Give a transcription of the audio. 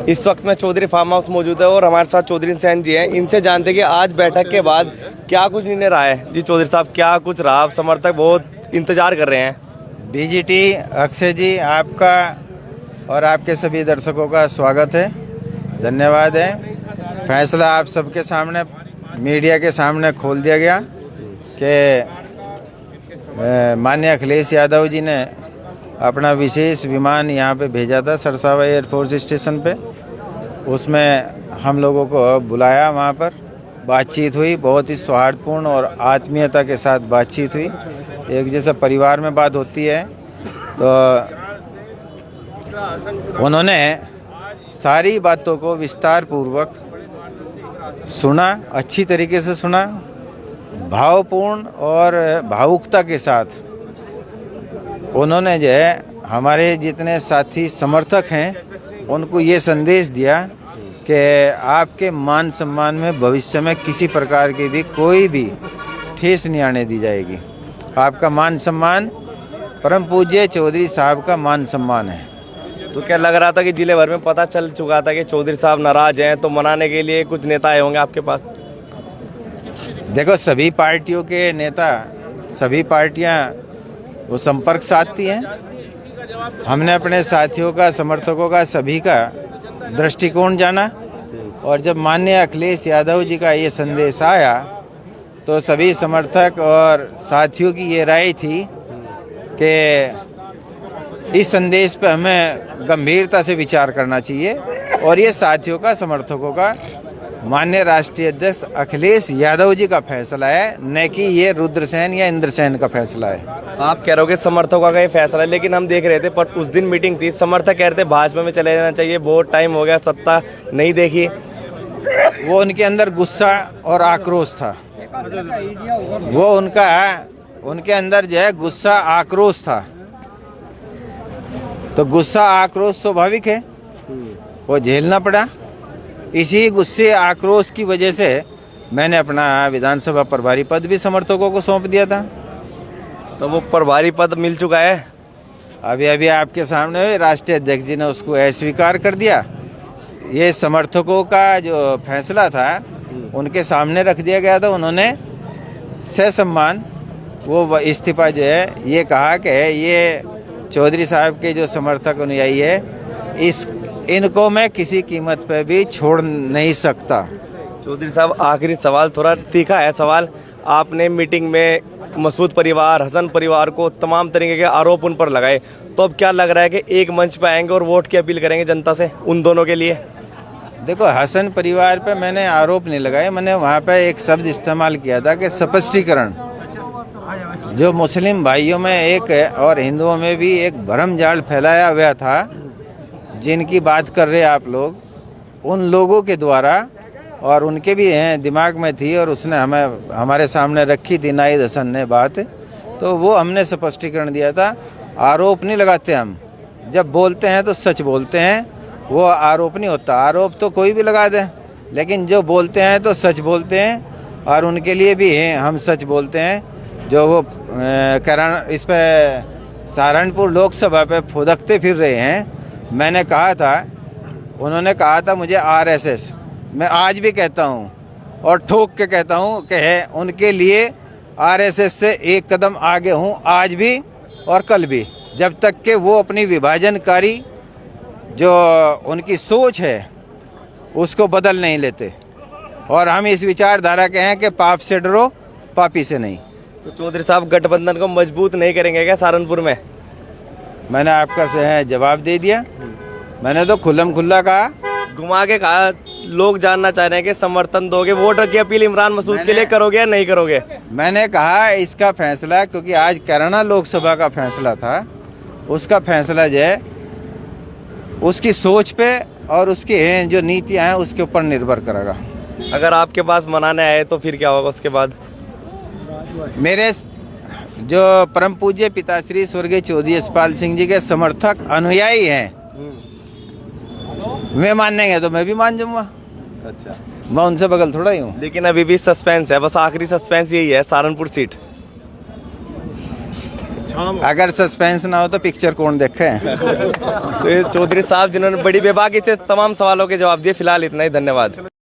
इस वक्त मैं चौधरी फार्म हाउस मौजूद है और हमारे साथ चौधरी इंसान जी हैं। इनसे जानते हैं कि आज बैठक के बाद क्या कुछ निर्णय रहा है। जी चौधरी साहब, क्या कुछ रहा? समर्थक बहुत इंतजार कर रहे हैं। बीजीटी अक्षय जी, आपका और आपके सभी दर्शकों का स्वागत है, धन्यवाद है। फैसला आप सबके सामने, मीडिया के सामने खोल दिया गया कि माननीय अखिलेश यादव जी ने अपना विशेष विमान यहाँ पे भेजा था सरसावा एयरफोर्स स्टेशन पे। उसमें हम लोगों को बुलाया, वहाँ पर बातचीत हुई, बहुत ही सौहार्दपूर्ण और आत्मीयता के साथ बातचीत हुई। एक जैसा परिवार में बात होती है, तो उन्होंने सारी बातों को विस्तार पूर्वक सुना, अच्छी तरीके से सुना, भावपूर्ण और भावुकता के साथ उन्होंने जो है हमारे जितने साथी समर्थक हैं उनको ये संदेश दिया कि आपके मान सम्मान में भविष्य में किसी प्रकार की भी कोई भी ठेस नहीं आने दी जाएगी। आपका मान सम्मान परम पूज्य चौधरी साहब का मान सम्मान है। तो क्या लग रहा था कि जिले भर में पता चल चुका था कि चौधरी साहब नाराज हैं, तो मनाने के लिए कुछ नेता आए होंगे आपके पास? देखो, सभी पार्टियों के नेता, सभी पार्टियां वो संपर्क साधती हैं। हमने अपने साथियों का, समर्थकों का, सभी का दृष्टिकोण जाना, और जब माननीय अखिलेश यादव जी का ये संदेश आया तो सभी समर्थक और साथियों की ये राय थी कि इस संदेश पे हमें गंभीरता से विचार करना चाहिए, और ये साथियों का, समर्थकों का माननीय राष्ट्रीय अध्यक्ष अखिलेश यादव जी का फैसला है, न कि ये रुद्रसेन या इंद्रसेन का फैसला है। आप कह रहे हो कि समर्थकों का ये फैसला है, लेकिन हम देख रहे थे पर उस दिन मीटिंग थी, समर्थक कह रहे थे भाजपा में चले जाना चाहिए, बहुत टाइम हो गया, सत्ता नहीं देखी। वो उनके अंदर गुस्सा और आक्रोश था, वो उनके अंदर जो है गुस्सा आक्रोश था। तो गुस्सा आक्रोश स्वाभाविक है, वो झेलना पड़ा। इसी गुस्से आक्रोश की वजह से मैंने अपना विधानसभा प्रभारी पद भी समर्थकों को सौंप दिया था। तो वो प्रभारी पद मिल चुका है? अभी आपके सामने राष्ट्रीय अध्यक्ष जी ने उसको अस्वीकार कर दिया। ये समर्थकों का जो फैसला था उनके सामने रख दिया गया था। उन्होंने ससम्मान वो इस्तीफा जो है ये कहा कि ये चौधरी साहब के जो समर्थक अनुयायी है, इनको मैं किसी कीमत पे भी छोड़ नहीं सकता। चौधरी साहब, आखिरी सवाल, थोड़ा तीखा है सवाल। आपने मीटिंग में मसूद परिवार, हसन परिवार को तमाम तरीके के आरोप उन पर लगाए, तो अब क्या लग रहा है कि एक मंच पे आएंगे और वोट की अपील करेंगे जनता से उन दोनों के लिए? देखो, हसन परिवार पे मैंने आरोप नहीं लगाए, मैंने वहाँ पे एक शब्द इस्तेमाल किया था कि स्पष्टीकरण। जो मुस्लिम भाइयों में एक और हिंदुओं में भी एक भ्रम जाल फैलाया हुआ था, जिनकी बात कर रहे आप लोग, उन लोगों के द्वारा, और उनके भी दिमाग में थी और उसने हमारे सामने रखी थी नाहिद हसन ने बात, तो वो हमने स्पष्टीकरण दिया था। आरोप नहीं लगाते हम, जब बोलते हैं तो सच बोलते हैं, वो आरोप नहीं होता। आरोप तो कोई भी लगा दे, लेकिन जो बोलते हैं तो सच बोलते हैं, और उनके लिए भी हम सच बोलते हैं। जो वो इस पर सहारनपुर लोकसभा पे फुदकते फिर रहे हैं, मैंने कहा था, उन्होंने कहा था मुझे आरएसएस, मैं आज भी कहता हूँ और ठोक के कहता हूँ कि है उनके लिए आरएसएस से एक कदम आगे हूँ, आज भी और कल भी, जब तक कि वो अपनी विभाजनकारी जो उनकी सोच है उसको बदल नहीं लेते। और हम इस विचारधारा के हैं कि पाप से डरो, पापी से नहीं। तो चौधरी साहब, गठबंधन को मजबूत नहीं करेंगे क्या सहारनपुर में? मैंने आपका जवाब दे दिया, मैंने तो खुल्लम खुल्ला कहा, घुमा के कहा। लोग जानना चाह रहे हैं कि समर्थन दोगे, वोट की अपील इमरान मसूद के लिए करोगे या नहीं करोगे? मैंने कहा इसका फैसला, क्योंकि आज कैराना लोकसभा का फैसला था, उसका फैसला जो है उसकी सोच पे और उसकी जो नीतियाँ हैं उसके ऊपर निर्भर करेगा। अगर आपके पास मनाने आए तो फिर क्या होगा उसके बाद? मेरे जो परम पूज्य पिताश्री स्वर्गीय चौधरी यशपाल सिंह जी के समर्थक अनुयायी हैं, वे मानेंगे तो मैं भी मान जाऊंगा। अच्छा, मैं उनसे बगल थोड़ा ही हूँ। लेकिन अभी भी सस्पेंस है, बस आखिरी सस्पेंस यही है, सहारनपुर सीट। अगर सस्पेंस ना हो तो पिक्चर कौन देखे। तो ये चौधरी साहब जिन्होंने बड़ी बेबाकी से तमाम सवालों के जवाब दिए। फिलहाल इतना ही, धन्यवाद।